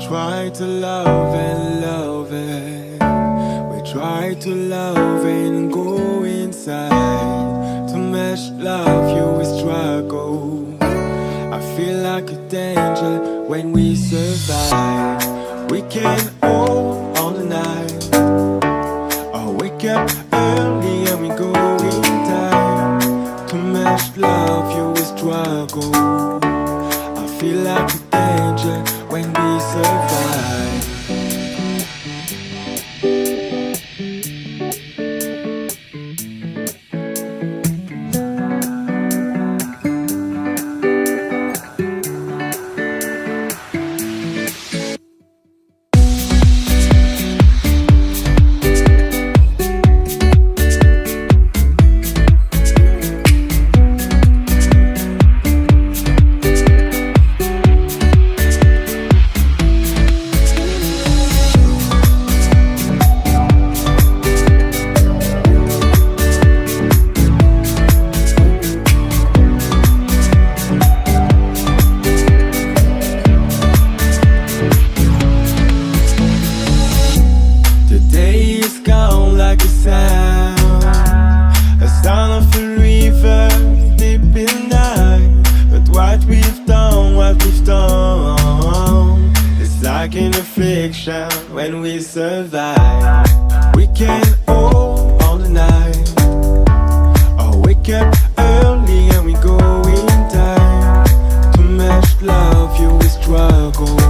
try to love and love it. We try to love and go inside. To match love, you will struggle. I feel like a danger when we survive. We can hold all the night, or wake up early and we go in time. To match love, you will struggle. I feel like a danger when we survive. A sound of a river deep in night. But what we've done, it's like in a fiction when we survive. We can hold all the night, or wake up early and we go in time. To match love, you will struggle.